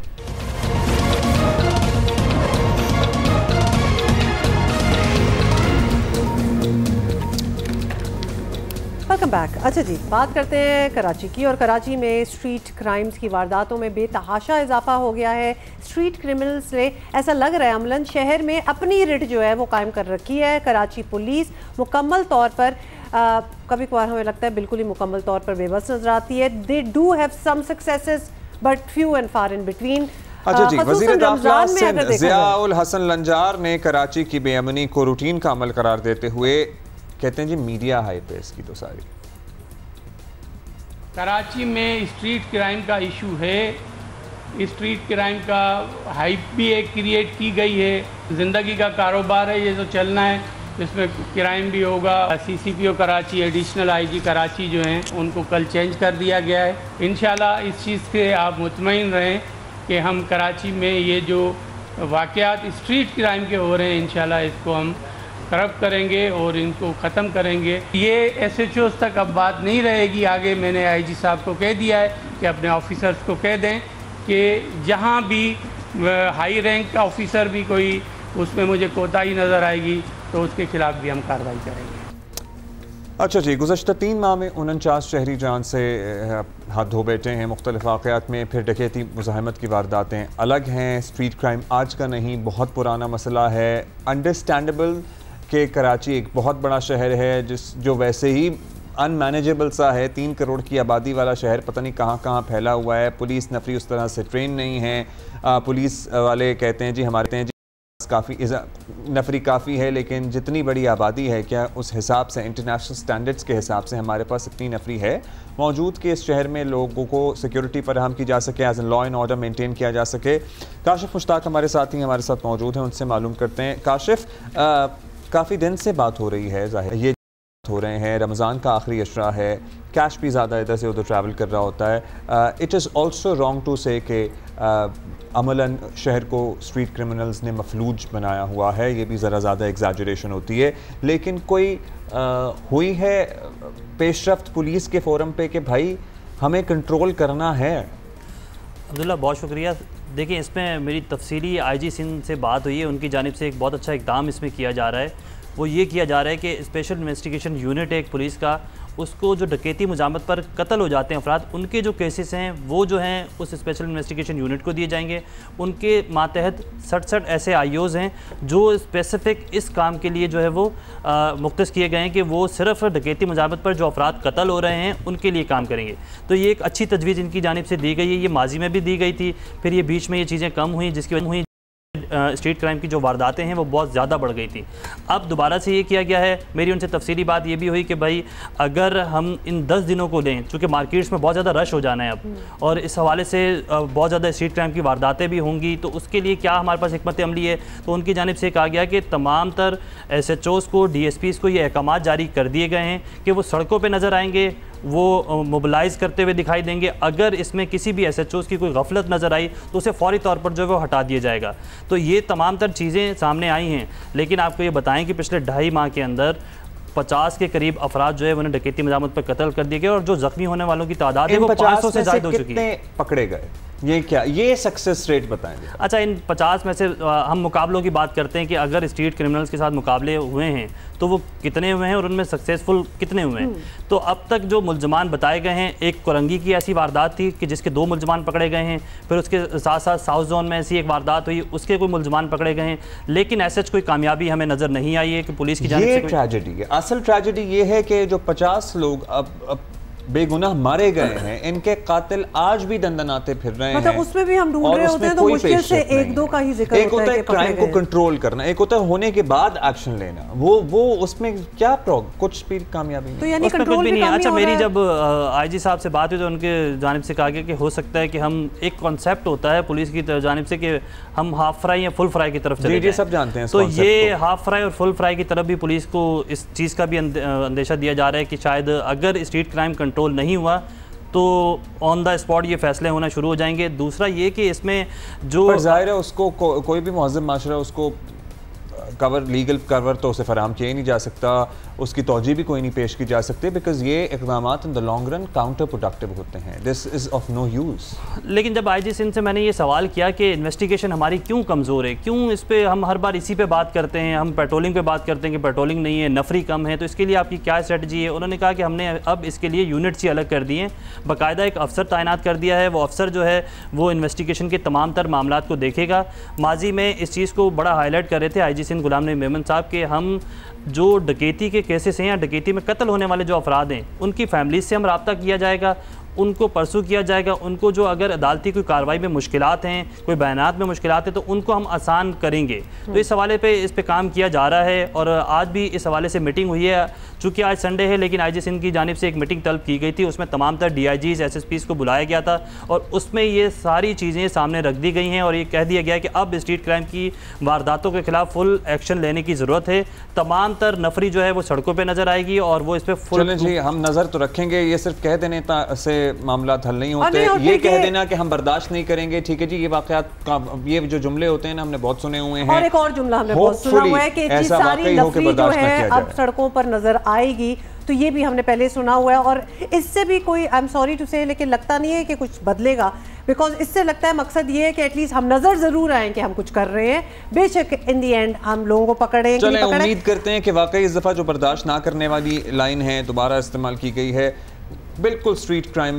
B: Welcome back. अच्छा जी, बात करते हैं कराची की। और कराची में स्ट्रीट क्राइम्स की वारदातों में बेतहाशा इजाफा हो गया है। स्ट्रीट क्रिमिनल्स ने, ऐसा लग रहा है अमलन, शहर में अपनी रिट जो है वो कायम कर रखी है। कराची पुलिस मुकम्मल तौर पर कभी कभार हमें लगता है बिल्कुल ही मुकम्मल तौर पर बेबस नजर आती है। They do have some successes but few and far in between.
A: अच्छा जी, वज़ीर दाखिला ज़ियाउल हसन लंजार ने कराची की बेअमनी को रूटीन का अमल करार देते हुए कहते हैं जी मीडिया हाई पे इसकी तो सारी।
F: कराची में स्ट्रीट क्राइम का इशू है। स्ट्रीट क्राइम का हाइप भी एक क्रिएट की गई है। ज़िंदगी का कारोबार है ये तो चलना है, इसमें क्राइम भी होगा। CCPO Karachi, additional IG Karachi जो हैं उनको कल चेंज कर दिया गया है। इंशाल्लाह इस चीज़ से आप मुतमईन रहें कि हम कराची में ये जो वाक़यात स्ट्रीट क्राइम के हो रहे हैं इंशाल्लाह इसको हम करब करेंगे और इनको ख़त्म करेंगे। ये SHOs तक अब बात नहीं रहेगी आगे। मैंने IG साहब को कह दिया है कि अपने ऑफिसर्स को कह दें कि जहाँ भी हाई रैंक का ऑफिसर भी कोई उसमें मुझे कोताही नज़र आएगी तो उसके खिलाफ भी हम कार्रवाई करेंगे।
A: अच्छा जी, गुज़श्ता 3 माह में 49 शहरी जान से हाथ धो बैठे हैं। मुख्तलिफ वाक़यात में फिर डकैती, मुज़ाहमत की वारदातें अलग हैं। स्ट्रीट क्राइम आज का नहीं, बहुत पुराना मसला है। अंडरस्टैंडेबल कि कराची एक बहुत बड़ा शहर है जो वैसे ही अनमैनेजेबल सा है। 3 करोड़ की आबादी वाला शहर पता नहीं कहाँ कहाँ फैला हुआ है। पुलिस नफरी उस तरह से ट्रेन नहीं है। पुलिस वाले कहते हैं जी हमारे काफ़ी नफरी काफ़ी है, लेकिन जितनी बड़ी आबादी है क्या उस हिसाब से इंटरनेशनल स्टैंडर्ड्स के हिसाब से हमारे पास इतनी नफरी है मौजूद कि इस शहर में लोगों को सिक्योरिटी फराहम की जा सके, as a law and order maintain किया जा सके। काशिफ मुश्ताक हमारे साथ ही हमारे साथ मौजूद हैं, उनसे मालूम करते हैं। काशिफ, काफ़ी दिन से बात हो रही है, ज़ाहिर ये हो रहे हैं, रमज़ान का आखिरी अशरा है, कैश भी ज़्यादा इधर से उधर ट्रैवल कर रहा होता है। It is also wrong to say कि अमलन शहर को स्ट्रीट क्रिमिनल्स ने मफलूज बनाया हुआ है, ये भी ज़रा ज़्यादा एग्जैजरेशन होती है। लेकिन कोई हुई है पेशरफ्त पुलिस के फोरम पे कि भाई हमें कंट्रोल करना है?
G: अब्दुल्ला, बहुत शुक्रिया। देखिए, इसमें मेरी तफसीली IG सिंध से बात हुई है। उनकी जानिब से एक बहुत अच्छा इक़दाम इसमें किया जा रहा है। वो ये किया जा रहा है कि स्पेशल इन्वेस्टिगेशन यूनिट है एक पुलिस का, उसको जो डकैती मुजामत पर कत्ल हो जाते हैं अफराद, उनके जो केसेस हैं वो जो हैं उस स्पेशल इन्वेस्टिगेशन यूनिट को दिए जाएंगे। उनके मातहत 67 ऐसे IOs हैं जो स्पेसिफिक इस काम के लिए जो है वो मुख्तस किए गए हैं कि वो सिर्फ डकैती मुजामत पर जो अफराद कत्ल हो रहे हैं उनके लिए काम करेंगे। तो ये एक अच्छी तजवीज़ इनकी जानिब से दी गई है। ये माजी में भी दी गई थी, फिर ये बीच में ये चीज़ें कम हुई, जिसकी वजह हुई स्ट्रीट क्राइम की जो वारदातें हैं वो बहुत ज़्यादा बढ़ गई थी। अब दोबारा से ये किया गया है। मेरी उनसे तफसीली बात ये भी हुई कि भाई अगर हम इन 10 दिनों को लें, चूँकि मार्केट्स में बहुत ज़्यादा रश हो जाना है अब, और इस हवाले से बहुत ज़्यादा स्ट्रीट क्राइम की वारदातें भी होंगी, तो उसके लिए क्या हमारे पास हिकमत अमली है। तो उनकी जानिब से कहा गया कि तमाम तर SHOs को, DSPs को ये अहकामात जारी कर दिए गए हैं कि वो सड़कों पर नज़र आएंगे, वो मोबिलाइज़ करते हुए दिखाई देंगे। अगर इसमें किसी भी SHOs की कोई गफलत नज़र आई तो उसे फौरी तौर पर जो है वो हटा दिया जाएगा। तो ये तमाम तर चीज़ें सामने आई हैं। लेकिन आपको ये बताएं कि पिछले 2.5 माह के अंदर 50 के करीब अफराद जो है उन्हें डकैती मुजामत पर कत्ल कर दिए गए, और जो जख्मी होने वालों की तादाद है वो 500 से ज़्यादा हो चुकी है।
A: पकड़े गए, ये क्या, ये सक्सेस रेट बताएंगे?
G: अच्छा, इन 50 में से हम मुकाबलों की बात करते हैं कि अगर स्ट्रीट क्रिमिनल्स के साथ मुकाबले हुए हैं तो वो कितने हुए हैं और उनमें सक्सेसफुल कितने हुए हैं। तो अब तक जो मुल्ज़मान बताए गए हैं, एक कोरंगी की ऐसी वारदात थी कि जिसके 2 मुल्ज़मान पकड़े गए हैं, फिर उसके साथ साथ साउथ जोन में ऐसी एक वारदात हुई, उसके कोई मुल्ज़मान पकड़े गए हैं, लेकिन ऐसे कोई कामयाबी हमें नज़र नहीं आई है कि पुलिस की जानिब से।
A: ये ट्रेजेडी है, असल ट्रेजेडी ये है कि जो 50 लोग अब बेगुनाह मारे गए हैं, इनके कातिल आज भी दंदनाते फिर रहे हैं।
B: मतलब उसमें भी हम ढूंढ रहे होते हैं, तो मुश्किल से 1-2 का ही जिक्र
A: एक होता है क्राइम को कंट्रोल करना, एक होता है होने के बाद एक्शन लेना। वो उसमें क्या कुछ भी कामयाबी नहीं,
B: तो यानी कंट्रोल भी नहीं है।
G: अच्छा, मेरी जब IG साहब से बात हुई तो उनके जानिब से कहा गया कि हो सकता है कि हम, एक कॉन्सेप्ट होता है पुलिस की जानिब से कि हम हाफ फ्राई या फुल फ्राई की तरफ चले जाएं।
A: सब जानते हैं।
G: तो ये हाफ फ्राई और फुल फ्राई की तरफ भी पुलिस को इस चीज़ का भी अंदेशा दिया जा रहा है कि शायद अगर स्ट्रीट क्राइम कंट्रोल नहीं हुआ तो ऑन द स्पॉट ये फैसले होना शुरू हो जाएंगे। दूसरा ये कि इसमें जो
A: जाहिर है उसको कोई भी मुहज़्ज़म माशरा उसको कवर, लीगल कवर तो उसे फराहम किया ही नहीं जा सकता, उसकी तौजी भी कोई नहीं पेश की जा सकती, बिकॉज ये इक़दामात in the long run counterproductive होते हैं। This is of no use.
G: लेकिन जब IG सिंध से मैंने ये सवाल किया कि इन्वेस्टिगेशन हमारी क्यों कमज़ोर है, क्यों इस पर हम हर बार इसी पे बात करते हैं, हम पेट्रोलिंग पे बात करते हैं कि पेट्रोलिंग नहीं है, नफरी कम है, तो इसके लिए आपकी क्या स्ट्रेटजी है। उन्होंने कहा कि हमने अब इसके लिए यूनिट्स ही अलग कर दिए हैं, बाकायदा एक अफसर तैनात कर दिया है। वो अफसर जो है वो इन्वेस्टिगेशन के तमाम तर मामलात को देखेगा। माजी में इस चीज़ को बड़ा हाईलाइट कर रहे थे IG सिंध गुलाम नबी मेमन साहब के, हम जो डकैती के केसेस हैं या डकैती में कत्ल होने वाले जो अफराद हैं उनकी फैमिली से हम रब्ता किया जाएगा, उनको परसू किया जाएगा, उनको जो अगर अदालती कोई कार्रवाई में मुश्किलात हैं, कोई बयानात में मुश्किलात हैं, तो उनको हम आसान करेंगे। तो इस हवाले पे इस पे काम किया जा रहा है, और आज भी इस हवाले से मीटिंग हुई है। चूँकि आज संडे है, लेकिन IG सिंध की जानिब से एक मीटिंग तलब की गई थी, उसमें तमाम तर DIGs SSPs को बुलाया गया था, और उसमें ये सारी चीज़ें सामने रख दी गई हैं, और ये कह दिया गया है कि अब स्ट्रीट क्राइम की वारदातों के खिलाफ फुल एक्शन लेने की ज़रूरत है। तमाम तर नफरी जो है वो सड़कों पर नज़र आएगी, और वो इस पर फुल
A: जी हम नज़र तो रखेंगे। ये सिर्फ कह देने से मामला हल नहीं होते, ये कह देना कि हम बर्दाश्त नहीं करेंगे, ठीक है जी, ये वाकयात का ये जो जुमले होते हैं ना, हमने बहुत सुने हुए हैं।
B: और एक और जुमला हमने बहुत सुना हुआ है कि सारी नफरी जो है अब सड़कों पर नजर आएगी, तो ये भी हमने पहले सुना हुआ है। और इससे भी कोई, आई एम सॉरी टू से, लेकिन लगता नहीं है कि कुछ बदलेगा, बिकॉज इससे लगता है मकसद ये है कि एटलीस्ट हम नजर जरूर आए कि हम कुछ कर रहे हैं, बेशक इन दी एंड हम लोगों को पकड़े।
A: चलें, उम्मीद करते हैं कि वाकई इस दफा जो बर्दाश्त ना करने वाली लाइन है दोबारा इस्तेमाल की गई है। बिल्कुल स्ट्रीट क्राइम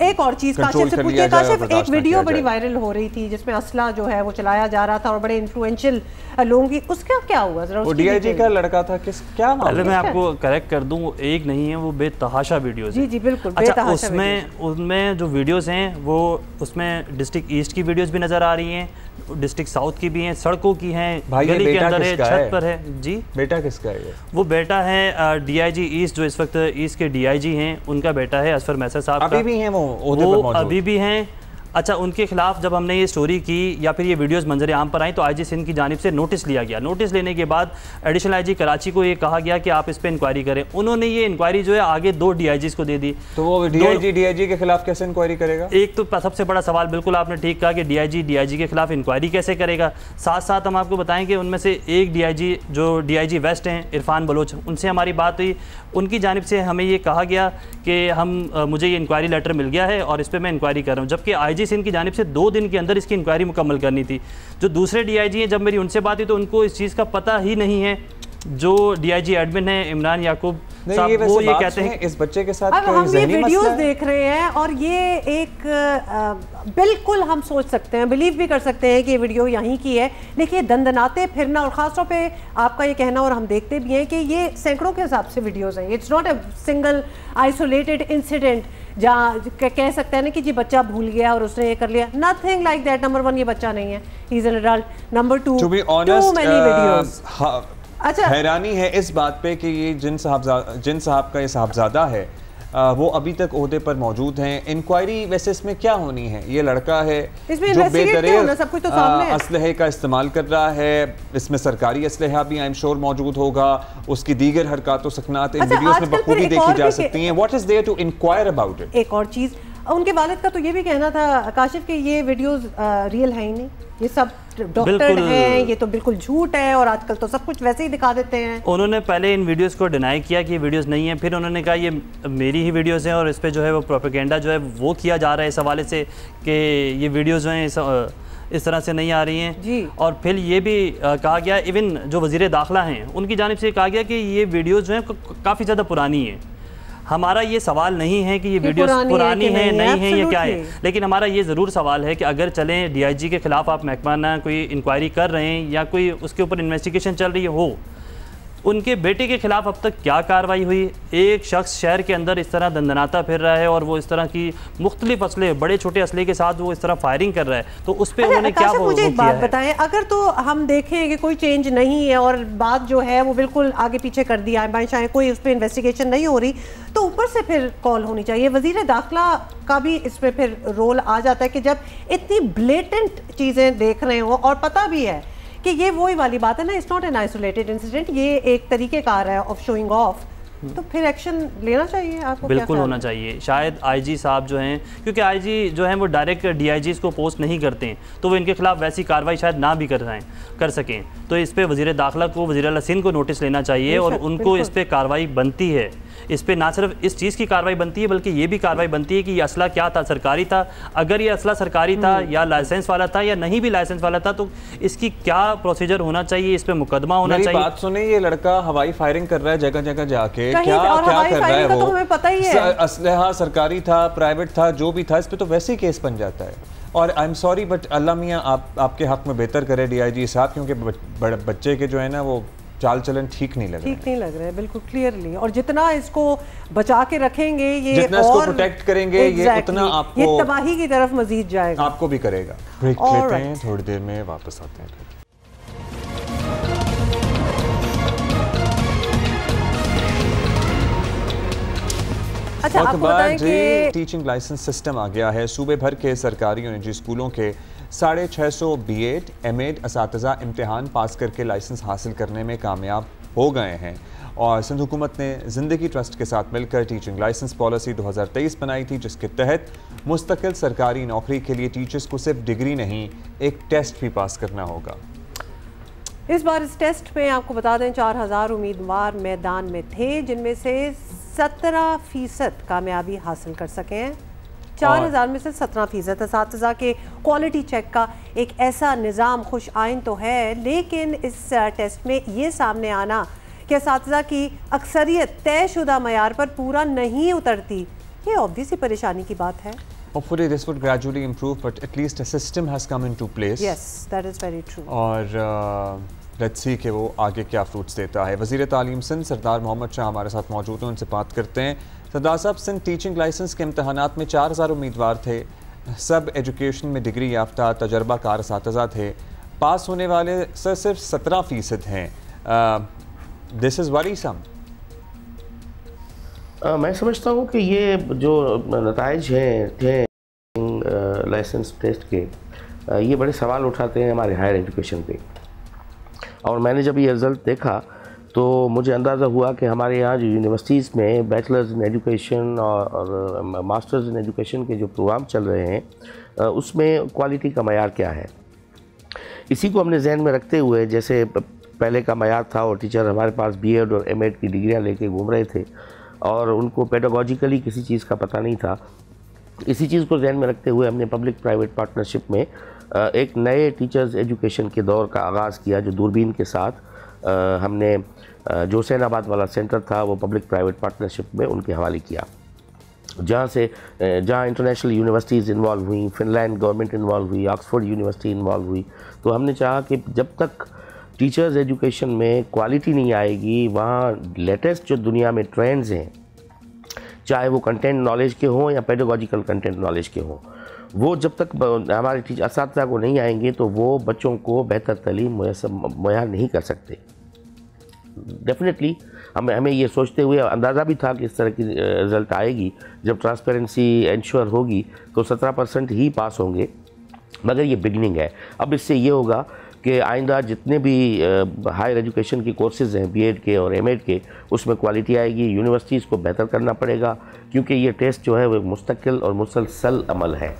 B: एक और चीज काशिफ से पूछिए। काशिफ, एक वीडियो बड़ी वायरल हो रही थी जिसमें असला जो है वो चलाया जा रहा था और बड़े इन्फ्लुएंशियल लोगों की, उसका क्या हुआ जरा?
A: वो DIG का लड़का था, क्या
G: पहले मैं आपको करेक्ट कर दूं, एक नहीं है, वो बेतहाशा वीडियोस
B: जी जी बिल्कुल।
G: अच्छा, उसमें जो वीडियोस हैं वो उसमें डिस्ट्रिक्ट ईस्ट की वीडियोस भी नजर आ रही हैं, डिस्ट्रिक्ट साउथ की भी हैं, सड़कों की हैं, गली के अंदर है, छत पर है। जी,
A: बेटा किसका है? वो
G: बेटा है DIG ईस्ट, जो इस वक्त ईस्ट के DIG हैं, उनका बेटा है असफर मैसर साहब का।
A: अभी भी हैं
G: वो अभी भी हैं। अच्छा, उनके खिलाफ जब हमने ये स्टोरी की या फिर ये वीडियोस मंजर आम पर आई तो IG सिंध की जानिब से नोटिस लिया गया। नोटिस लेने के बाद एडिशनल IG कराची को ये कहा गया कि आप इस पर इंक्वायरी करें। उन्होंने ये इंक्वायरी जो है आगे 2 DIGs को दे दी।
A: तो वो DIG के खिलाफ कैसे इंक्वायरी करेगा?
G: एक तो सबसे बड़ा सवाल, बिल्कुल आपने ठीक कहा कि DIG के खिलाफ इंक्वायरी कैसे करेगा। साथ साथ हम आपको बताएं कि उनमें से एक DIG जो DIG वेस्ट हैं, इरफान बलोच, उनसे हमारी बात हुई। उनकी जानिब से हमें ये कहा गया कि मुझे ये इंक्वायरी लेटर मिल गया है और इस पर मैं इंक्वायरी कर रहा हूँ, जबकि IG सिंध की जानिब से 2 दिन के अंदर इसकी इंक्वायरी मुकम्मल करनी थी। जो दूसरे DIG हैं, जब मेरी उनसे बात हुई तो उनको इस चीज़ का पता ही नहीं है जो DIG एडमिन है इमरान याकूब साहब,
A: ये
G: वो ये कहते हैं
A: इस बच्चे के साथ
B: अब हम ये वीडियोस देख रहे हैं और ये एक बिल्कुल हम सोच सकते हैं, बिलीव भी कर सकते हैं कि ये वीडियो यहीं की है। देखिए दंदनाते फिरना, और ख़ासतौर पे आपका ये कहना, और हम देखते भी हैं कि ये सैकड़ों के हिसाब से वीडियोस हैं। It's not a single isolated incident जहाँ कह सकते हैं ना कि जी बच्चा भूल गया और उसने ये कर लिया। Nothing like that. नंबर 1 ये बच्चा नहीं है, he is an adult. Number 2
A: to be honest
B: अच्छा,
A: हैरानी है इस बात पे कि ये जिन साहब का ये साहबजादा है वो अभी तक ओहदे पर मौजूद हैं। इंक्वायरी वैसे इसमें क्या होनी है? ये लड़का है जो बेदरेर असलहे का इस्तेमाल कर रहा है, इसमें सरकारी असलहा भी आई एम श्योर मौजूद होगा, उसकी दीगर हरकत व सकनात इन वीडियोस में बखूबी देखी जा सकती हैं। What is there to inquire about it?
B: एक और चीज़, उनके वालिद का तो ये भी कहना था काशिफ कि ये वीडियोस रियल है ही नहीं, ये सब डॉक्टर हैं, ये तो बिल्कुल झूठ है, और आजकल तो सब कुछ वैसे ही दिखा देते हैं।
G: उन्होंने पहले इन वीडियोस को डिनाई किया कि ये वीडियोस नहीं है, फिर उन्होंने कहा ये मेरी ही वीडियोस हैं और इस पे जो है वो प्रोपेगेंडा जो है वो किया जा रहा है इस हवाले से कि ये वीडियोस जो हैं इस तरह से नहीं आ रही हैं
B: जी।
G: और फिर ये भी कहा गया, इवन जो वज़ीर दाखिला हैं उनकी जानिब से कहा गया कि ये वीडियोज़ जो हैं काफ़ी ज़्यादा पुरानी हैं। हमारा ये सवाल नहीं है कि ये वीडियोस पुरानी है नहीं है या क्या है, लेकिन हमारा ये ज़रूर सवाल है कि अगर चलें DIG के ख़िलाफ़ आप महकमाना कोई इंक्वायरी कर रहे हैं या कोई उसके ऊपर इन्वेस्टिगेशन चल रही हो, उनके बेटे के खिलाफ अब तक क्या कार्रवाई हुई? एक शख्स शहर के अंदर इस तरह दंदनाता फिर रहा है और वो इस तरह की मुख्तलिफ असले, बड़े छोटे असले के साथ वो इस तरह फायरिंग कर रहा है, तो उस पर उन्होंने क्या
B: मुझे एक बात बताएं, अगर तो हम देखें कि कोई चेंज नहीं है और बात जो है वो बिल्कुल आगे पीछे कर दिया है, बाएं कोई उस पर इन्वेस्टिगेशन नहीं हो रही, तो ऊपर से फिर कॉल होनी चाहिए। वज़ीर दाखिला का भी इसमें फिर रोल आ जाता है कि जब इतनी ब्लेटेंट चीज़ें देख रहे हो और पता भी है कि ये वही वाली बात है ना, it's not an isolated incident, ये एक तरीक़ेकार है ऑफ शोइंग ऑफ, तो फिर एक्शन लेना चाहिए आपको।
G: बिल्कुल होना चाहिए। शायद IG साहब जो हैं, क्योंकि IG जो हैं वो डायरेक्ट DIGs को पोस्ट नहीं करते हैं, तो वो इनके खिलाफ वैसी कार्रवाई शायद ना भी कर सकें, तो इस पर वज़ीर दाखिला को, वज़ीर आला सिंध को नोटिस लेना चाहिए और उनको इस पर कार्रवाई बनती है। इस पर ना सिर्फ इस चीज़ की कार्रवाई बनती है बल्कि ये भी कार्रवाई बनती है कि ये असला क्या था, सरकारी था, अगर ये असला सरकारी था या लाइसेंस वाला था या नहीं भी लाइसेंस वाला था, तो इसकी क्या प्रोसीजर होना चाहिए, इस पर मुकदमा होना चाहिए।
A: बात सुने, ये लड़का हवाई फायरिंग कर रहा है जगह जगह जाके, क्या कर रहा है वो?
B: हमें पता ही है,
A: असलहा सरकारी था, प्राइवेट था, जो भी था, इस पे तो वैसे ही केस बन जाता है। और आई एम सॉरी बट अल्लाह मियाँ आपके हक में बेहतर करे DIG साहब, क्योंकि बच्चे के जो है ना वो चाल चलन ठीक नहीं लग रहा है
B: बिल्कुल क्लियरली। और जितना इसको बचा के रखेंगे, ये
A: जितना इसको प्रोटेक्ट करेंगे, ये उतना आपको
B: ये तबाही की तरफ मजीद जाएगा,
A: आपको भी करेगा। ब्रेक लेते हैं, थोड़ी देर में वापस आते हैं।
B: अच्छा, आपको बताएं कि
A: टीचिंग लाइसेंस सिस्टम आ गया है। सूबे भर के सरकारी और निजी स्कूलों के 650 B.Ed, M.Ed असातिज़ा इम्तिहान पास करके लाइसेंस हासिल करने में कामयाब हो गए हैं और सिंध हुकूमत ने ज़िंदगी ट्रस्ट के साथ मिलकर टीचिंग लाइसेंस पॉलिसी 2023 बनाई थी, जिसके तहत मुस्तकिल सरकारी नौकरी के लिए टीचर्स को सिर्फ डिग्री नहीं, एक टेस्ट भी पास करना होगा।
B: इस बार इस टेस्ट में आपको बता दें 4000 उम्मीदवार मैदान में थे, जिनमें से 17% कामयाबी हासिल कर सके हैं। 4000 में से 17%। असातिज़ा के क्वालिटी चेक का एक ऐसा निज़ाम खुश आइन तो है, लेकिन इस टेस्ट में ये सामने आना कि असातिज़ा की अक्सरियत तयशुदा मयार पर पूरा नहीं उतरती, ये ऑब्वियस ही परेशानी की बात है।
A: Hopefully this would gradually improve, but at least a system has come into place.
B: Yes, that is very true.
A: और लेट्स सी कि वो आगे क्या फ्रूट्स देता है। वज़ीर तालीम सिंध सरदार मोहम्मद शाह हमारे साथ मौजूद हैं, उनसे बात करते हैं। सरदार साहब, सिंध टीचिंग लाइसेंस के इम्तहानात में 4000 उम्मीदवार थे, सब एजुकेशन में डिग्री याफ्ता तजर्बाकार असातिज़ा थे, पास होने वाले सिर्फ 17% हैं। This is worrisome.
H: मैं समझता हूँ कि ये जो नताइज हैं लाइसेंस टेस्ट के, ये बड़े सवाल उठाते हैं हमारे हायर एजुकेशन पे। और मैंने जब ये रिज़ल्ट देखा तो मुझे अंदाज़ा हुआ कि हमारे यहाँ जो यूनिवर्सिटीज़ में बैचलर्स इन एजुकेशन और मास्टर्स इन एजुकेशन के जो प्रोग्राम चल रहे हैं उसमें क्वालिटी का मयार क्या है, इसी को हमने जहन में रखते हुए, जैसे पहले का मयार था और टीचर हमारे पास B.Ed और M.Ed की डिग्रियाँ लेके घूम रहे थे और उनको पेडागोजिकली किसी चीज़ का पता नहीं था, इसी चीज़ को ध्यान में रखते हुए हमने पब्लिक प्राइवेट पार्टनरशिप में एक नए टीचर्स एजुकेशन के दौर का आगाज़ किया, जो दूरबीन के साथ हमने जो हुसैनाबाद वाला सेंटर था वो पब्लिक प्राइवेट पार्टनरशिप में उनके हवाले किया, जहाँ इंटरनेशनल यूनिवर्सिटीज़ इन्वॉल्व हुई, फिनलैंड गवर्नमेंट इन्वॉल्व हुई, ऑक्सफोर्ड यूनिवर्सिटी इन्वॉल्व हुई। तो हमने चाहा कि जब तक टीचर्स एजुकेशन में क्वालिटी नहीं आएगी, वहाँ लेटेस्ट जो दुनिया में ट्रेंड्स हैं, चाहे वो कंटेंट नॉलेज के हों या पेडागॉजिकल कंटेंट नॉलेज के हों, वो जब तक हमारे असातिज़ा को नहीं आएंगे तो वो बच्चों को बेहतर तालीम मुहैया नहीं कर सकते। डेफिनेटली हमें ये सोचते हुए अंदाज़ा भी था कि इस तरह की रिज़ल्ट आएगी। जब ट्रांसपेरेंसी इंश्योर होगी तो 17% ही पास होंगे, मगर ये बिगनिंग है। अब इससे ये होगा कि आइंदा जितने भी हायर एजुकेशन की कोर्सेज़ हैं, बीएड के और एमएड के, उसमें क्वालिटी आएगी। यूनिवर्सिटीज़ को बेहतर करना पड़ेगा क्योंकि ये टेस्ट जो है वो मुस्तकिल और मुसलसल अमल है।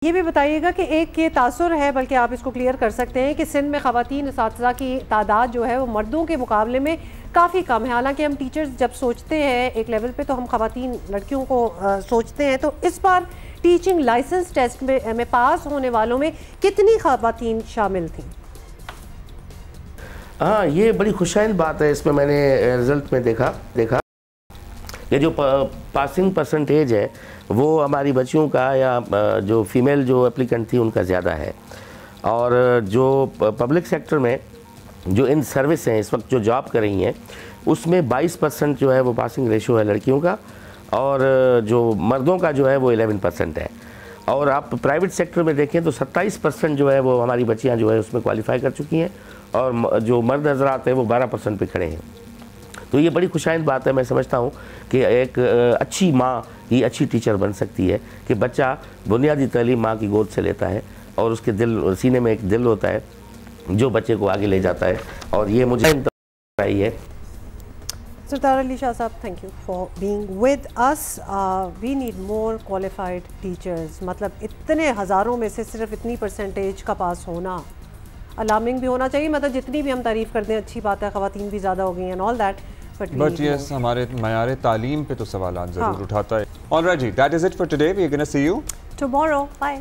B: ये भी बताइएगा कि एक ये तासुर है, बल्कि आप इसको क्लियर कर सकते हैं कि सिंध में ख़वातीन असातिज़ा की तादाद जो है वो मर्दों के मुकाबले में काफ़ी कम है। हालांकि हम टीचर्स जब सोचते हैं एक लेवल पे तो हम ख़वातीन लड़कियों को सोचते हैं। तो इस बार टीचिंग लाइसेंस टेस्ट में पास होने वालों में कितनी ख़वातीन शामिल थी?
H: हाँ, ये बड़ी खुशहाल बात है। इसमें मैंने रिज़ल्ट में देखा कि जो पासिंग परसेंटेज है वो हमारी बच्चियों का या जो फीमेल जो एप्लीकेंट थी उनका ज़्यादा है। और जो पब्लिक सेक्टर में जो इन सर्विस हैं इस वक्त जो जॉब कर रही हैं उसमें 22% जो है वो पासिंग रेशो है लड़कियों का, और जो मर्दों का जो है वो 11% है। और आप प्राइवेट सेक्टर में देखें तो 27% जो है वो हमारी बच्चियाँ जो है उसमें क्वालिफाई कर चुकी हैं, और जो मर्द हजरात हैं वो 12% पे खड़े हैं। तो ये बड़ी खुशहाल बात है। मैं समझता हूँ कि एक अच्छी माँ ही अच्छी टीचर बन सकती है कि बच्चा बुनियादी तालीम माँ की गोद से लेता है और उसके दिल सीने में एक दिल होता है जो बच्चे को आगे ले जाता है। और ये मुझे आई है।
B: सरदार Ali Shah Sahab, thank you for being with us. We need more qualified teachers. मतलब इतने हज़ारों में से सिर्फ इतनी परसेंटेज का पास होना अलार्मिंग भी होना चाहिए। मतलब जितनी भी हम तारीफ़ करते हैं अच्छी बात है, ख़वातीन भी ज़्यादा हो गई हैं and all that,
A: but yes हमारे मयार तालीम पे तो सवाल ज़रूर उठाता है। ऑलराइट जी, that is it for today. We are gonna see you
B: tomorrow. Bye.